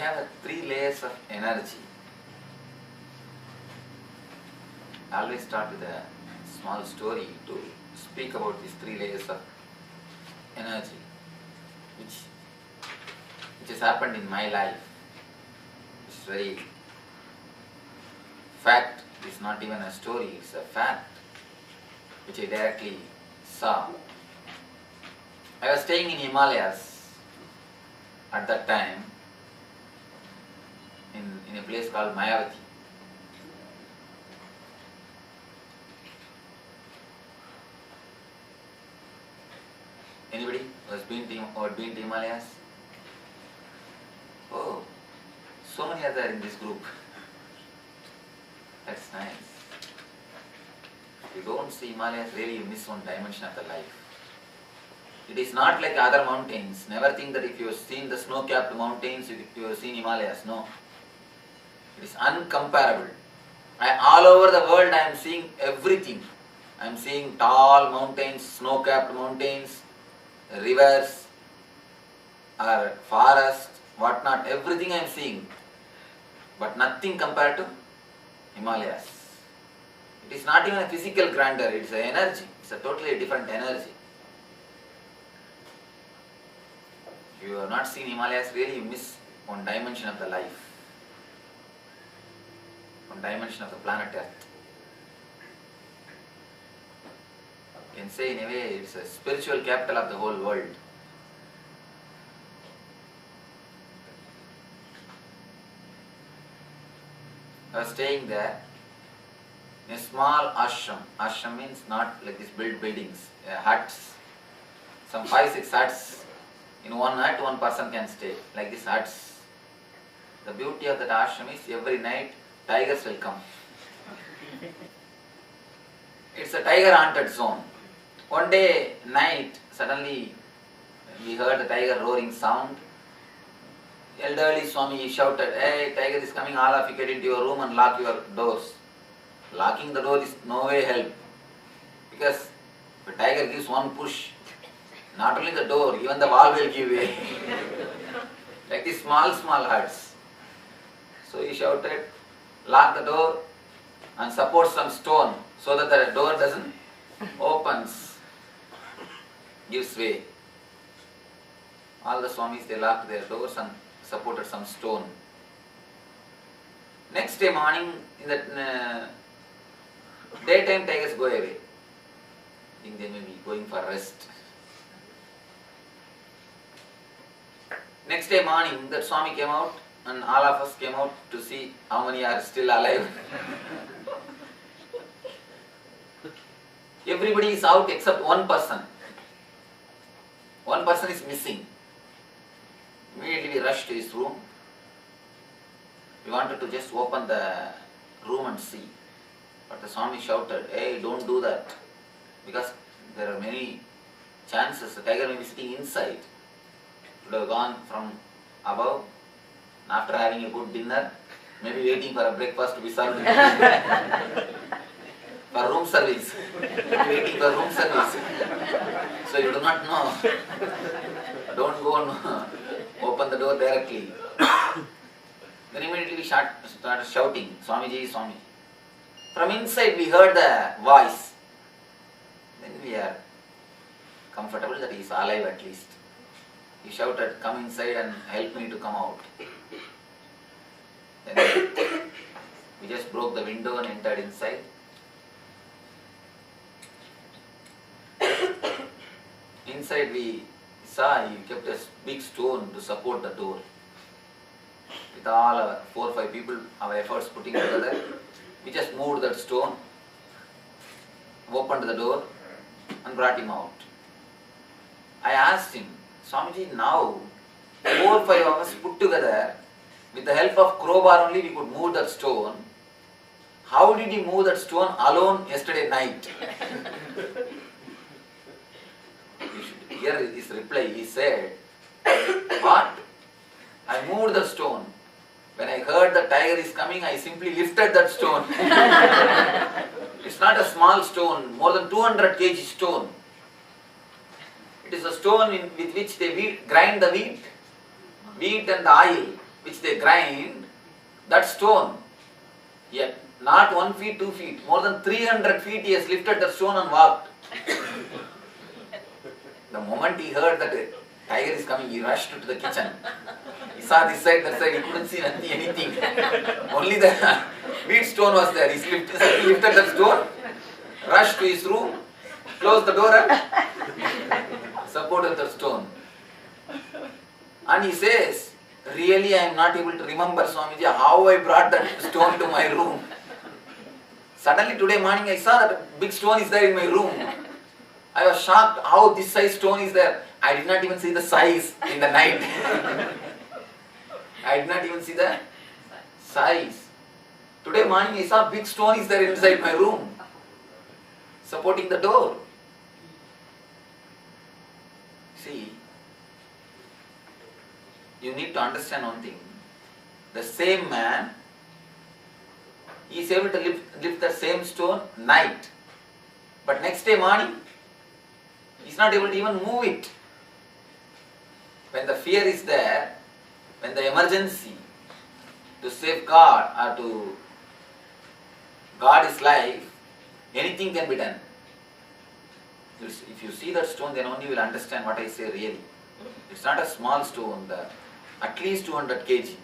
have three layers of energy. I always start with a small story to speak about these three layers of energy, which has happened in my life. It's very fact. It's not even a story, it's a fact which I directly saw. I was staying in Himalayas at that time in a place called Mayavati. Anybody who has been to Himalayas? Oh, so many are there in this group. That's nice. If you don't see Himalayas, really you miss one dimension of the life. It is not like other mountains. Never think that if you have seen the snow-capped mountains, you have seen Himalayas. No. It is uncomparable. All over the world I am seeing everything. I am seeing tall mountains, snow-capped mountains, rivers, or forest, whatnot. Everything I am seeing. But nothing compared to Himalayas. It is not even a physical grandeur, it is an energy. It's a totally different energy. If you have not seen Himalayas, really you miss one dimension of the life. One dimension of the planet Earth. You can say in a way it's a spiritual capital of the whole world. I was staying there in a small ashram. Ashram means not like these buildings, huts. Some 5-6 huts. In one hut, one person can stay, like these huts. The beauty of that ashram is every night tigers will come. It's a tiger haunted zone. One day, night, suddenly we heard the tiger roaring sound. Elderly Swami shouted, "Hey, tiger is coming, all of you get into your room and lock your doors." Locking the door is no way help. Because if a tiger gives one push, not only the door, even the wall will give way. Like these small huts. So he shouted, "Lock the door and support some stone so that the door doesn't opens, gives way." All the Swamis, they locked their doors and supported some stone. Next day morning, in the daytime, tigers go away. I think they may be going for rest. Next day morning, that Swami came out and all of us came out to see how many are still alive. Everybody is out except one person. One person is missing. Immediately we rushed to his room. We wanted to just open the room and see. But the Swami shouted, "Hey, don't do that. Because there are many chances the tiger may be sitting inside." It would have gone from above, and after having a good dinner, maybe waiting for a breakfast to be served. For room service. Waiting for room service. So you do not know. Don't go and open the door directly. Then immediately we started shouting, "Swamiji, Swami." From inside we heard the voice. Then we are comfortable that he is alive at least. He shouted, "Come inside and help me to come out." Then we just broke the window and entered inside. Inside we saw he kept a big stone to support the door. With all our 4 or 5 people, our efforts putting together, we just moved that stone, opened the door and brought him out. I asked him, "Swamiji, now 4 or 5 of us put together, with the help of crowbar only we could move that stone. How did you move that stone alone yesterday night?" You should hear his reply. He said, "What? I moved the stone. When I heard the tiger is coming, I simply lifted that stone." It's not a small stone, more than 200 kg stone. It is a stone with which they grind the wheat and the oil. which they grind, that stone, yeah, not 1 feet, 2 feet, more than 300 feet he has lifted the stone and walked. The moment he heard that a tiger is coming, he rushed to the kitchen. He saw this side, that side, he couldn't see anything. Only the wheat stone was there. He lifted that stone, rushed to his room, closed the door and supported the stone. And he says, really I am not able to remember, Swamiji, how I brought that stone to my room. Suddenly today morning I saw that a big stone is there in my room. I was shocked how this size stone is there. I did not even see the size in the night. I did not even see the size. Today morning I saw big stone is there inside my room, supporting the door. See, you need to understand one thing. The same man, he is able to lift the same stone night. But next day morning, he is not able to even move it. When the fear is there, when the emergency to safeguard or to guard his life, anything can be done. If you see that stone, then only you will understand what I say really. It's not a small stone, at least 200 kg.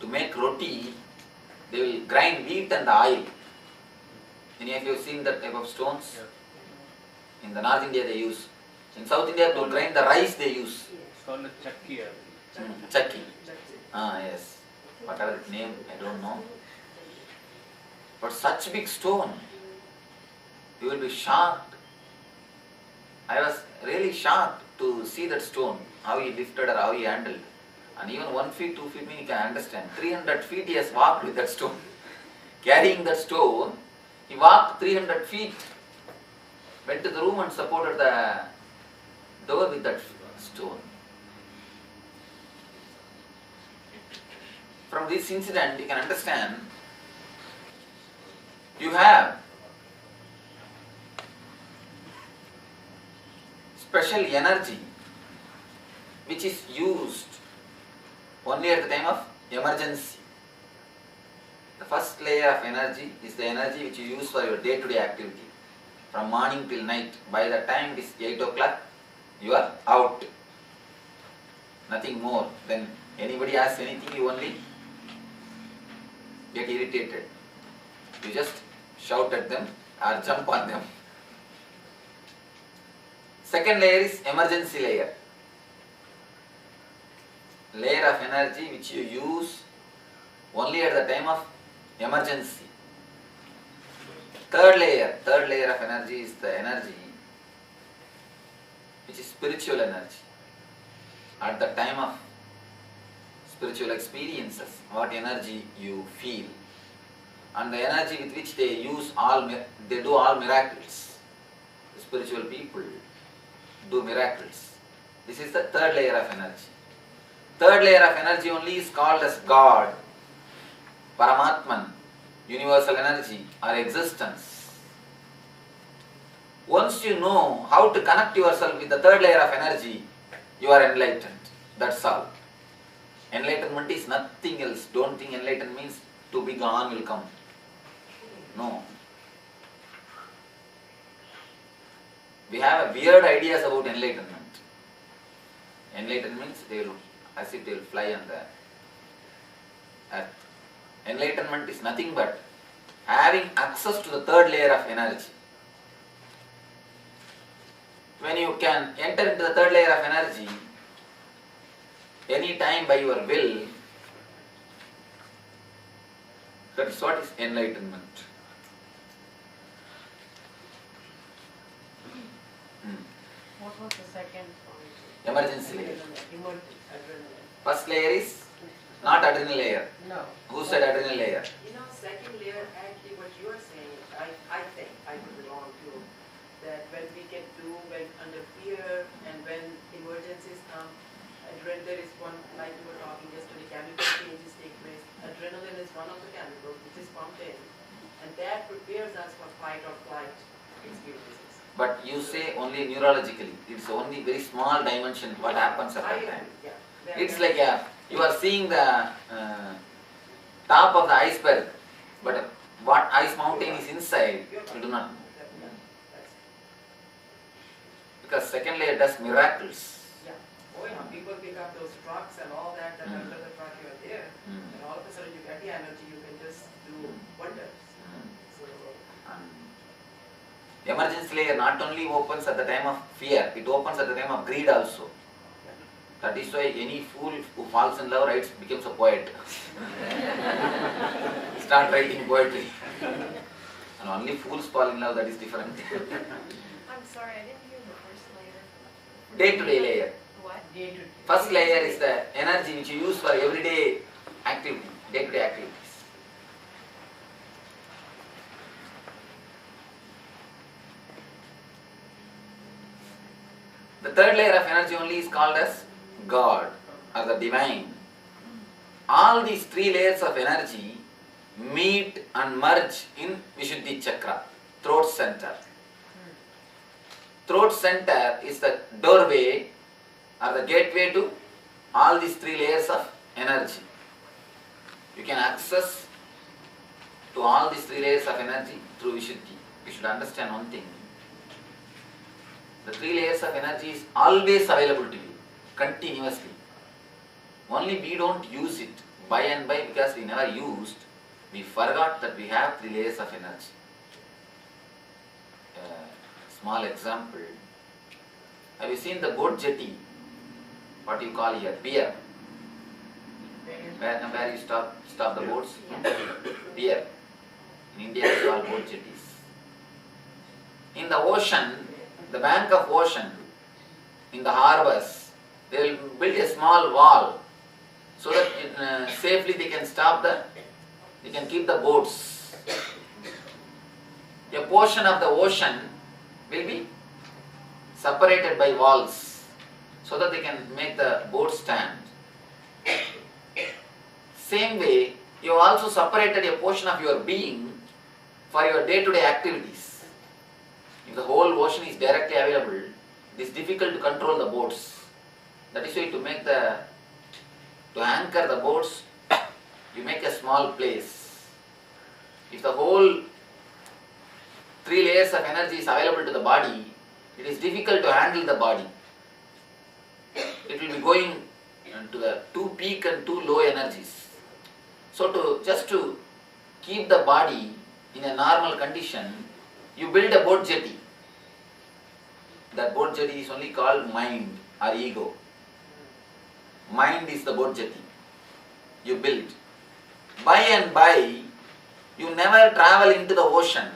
To make roti, they will grind wheat and the oil. Any of you have seen that type of stones? Yeah. In the North India they use. In South India to grind the rice they use. It's called a chakki. Chakki. Yes. Whatever its name, I don't know. But such big stone, you will be shocked. I was really shocked to see that stone, how he lifted or how he handled. And even 1 feet, 2 feet, you can understand. 300 feet he has walked with that stone. Carrying that stone, he walked 300 feet, went to the room and supported the door with that stone. From this incident, you can understand, you have special energy which is used only at the time of emergency. The first layer of energy is the energy which you use for your day-to-day activity. From morning till night, by the time it is 8 o'clock, you are out. Nothing more. Then anybody asks anything, you only get irritated. You just shout at them or jump on them. Second layer is emergency layer. Layer of energy which you use only at the time of emergency. Third layer of energy is the energy which is spiritual energy. At the time of spiritual experiences, what energy you feel, and the energy with which they do all miracles. The spiritual people do miracles. This is the third layer of energy. Third layer of energy only is called as God, Paramatman, universal energy or existence. Once you know how to connect yourself with the third layer of energy, you are enlightened. That's all. Enlightenment is nothing else. Don't think enlightenment means to be gone will come. No. We have weird ideas about enlightenment. Enlightenment means as if they will fly on the earth. Enlightenment is nothing but having access to the third layer of energy. When you can enter into the third layer of energy, any time by your will, that is what is enlightenment. What was the second point? Emergency layer. Adrenaline. First layer is not adrenal layer. No. Who said adrenal layer? Second layer, actually what you are saying, I think, I could be wrong too, that when we get when under fear and when emergencies come, there is one, like we were talking yesterday, chemical changes take place. Adrenaline is one of the chemicals which is pumped in, and that prepares us for fight or flight experiences. But you say only neurologically. It's only very small dimension what happens at that time. Yeah. It's like you are seeing the top of the iceberg, but what ice mountain is inside, you do not know. Because second layer does miracles. Yeah. Oh yeah, people pick up those trucks and all that, and under the truck you are there, and all of a sudden you get the energy, you can just do wonders. So, Emergency layer not only opens at the time of fear, it opens at the time of greed also. That is why any fool who falls in love becomes a poet. Start writing poetry. And only fools fall in love, that is different. I'm sorry, I didn't hear the first layer. Day-to-day layer. What? Day to day. First layer is the energy which you use for everyday activity, day-to-day activities. The third layer of energy only is called as God or the divine. All these three layers of energy meet and merge in Vishuddhi Chakra, throat center. Throat center is the doorway or the gateway to all these three layers of energy. You can access to all these three layers of energy through Vishuddhi. You should understand one thing. The three layers of energy is always available to you, continuously. Only we don't use it by and by because we never used. We forgot that we have three layers of energy. Small example. Have you seen the boat jetty? What you call here? Pier. Where you stop the boats? Pier. In India it's called boat jetties. In the ocean, the bank of ocean, in the harbors, they will build a small wall so that safely they can keep the boats. A portion of the ocean will be separated by walls so that they can make the boat stand. Same way, you have also separated a portion of your being for your day-to-day activities. If the whole ocean is directly available, it is difficult to control the boats. That is why to anchor the boats, you make a small place. If the whole three layers of energy is available to the body, it is difficult to handle the body. It will be going to the two peak and two low energies. So just to keep the body in a normal condition, you build a boat jetty. That boat jetty is only called mind or ego. Mind is the boat jetty you build. By and by, you never travel into the ocean.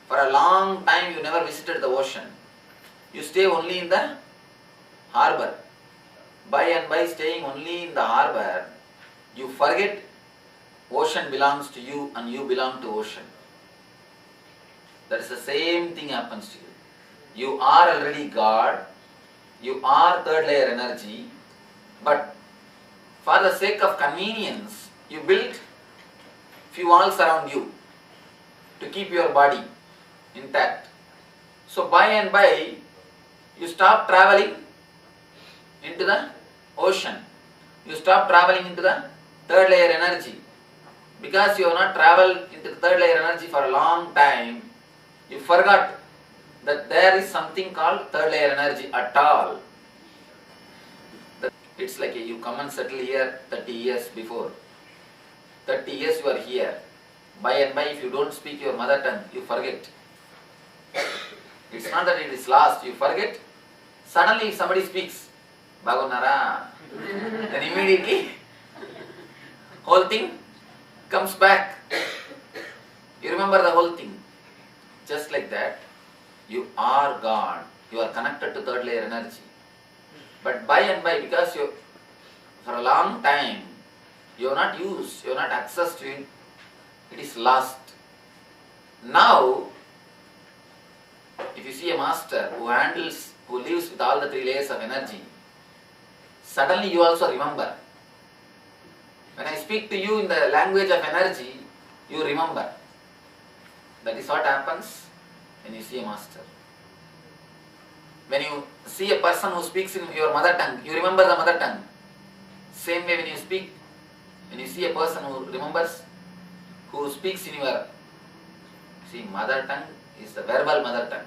For a long time you never visited the ocean. You stay only in the harbor. By and by staying only in the harbor, you forget ocean belongs to you and you belong to ocean. That is the same thing happens to you. You are already God, you are third layer energy, but for the sake of convenience, you build few walls around you to keep your body intact. So by and by, you stop traveling into the ocean. You stop traveling into the third layer energy. Because you have not traveled into the third layer energy for a long time, you forgot that there is something called third layer energy at all. It's like you come and settle here 30 years before. 30 years you are here. By and by, if you don't speak your mother tongue, you forget. It's not that it is lost, you forget. Suddenly if somebody speaks, Bagunara, then immediately whole thing comes back. You remember the whole thing. Just like that, you are God. You are connected to third layer energy. But by and by, because you, for a long time, you have not used, you have not accessed it, it is lost. Now, if you see a master who lives with all the three layers of energy, suddenly you also remember. When I speak to you in the language of energy, you remember. That is what happens when you see a master. When you see a person who speaks in your mother tongue, you remember the mother tongue. Same way when you see a person who speaks in your, see, mother tongue is the verbal mother tongue.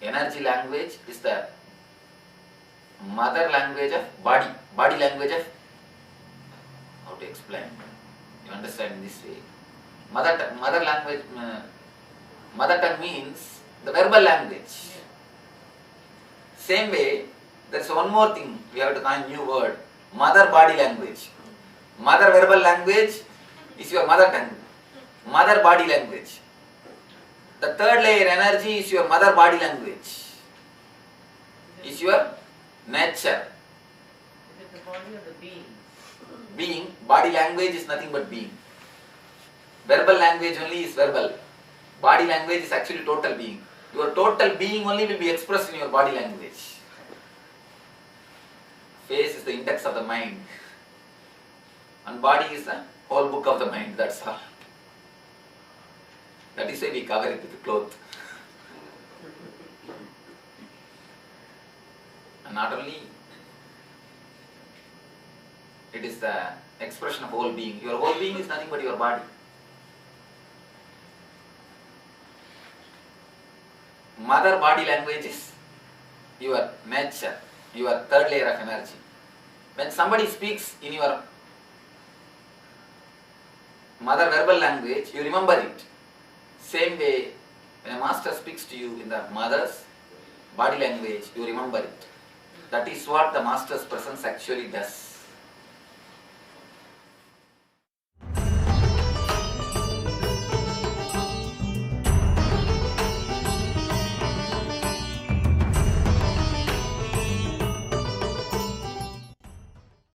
Energy language is the mother language of body language of, how to explain, you understand in this way. Mother tongue means the verbal language. Same way, there is one more thing, we have to find a new word, mother body language. Mother verbal language is your mother tongue, mother body language. The third layer energy is your mother body language, is your nature. Is it the body or the being? Being, body language is nothing but being. Verbal language only is verbal. Body language is actually total being. Your total being only will be expressed in your body language. Face is the index of the mind. And body is the whole book of the mind, that's all. That is why we cover it with a cloth. And not only, it is the expression of whole being. Your whole being is nothing but your body. Mother body language is your nature, your third layer of energy. When somebody speaks in your mother verbal language, you remember it. Same way, when a master speaks to you in the mother's body language, you remember it. That is what the master's presence actually does.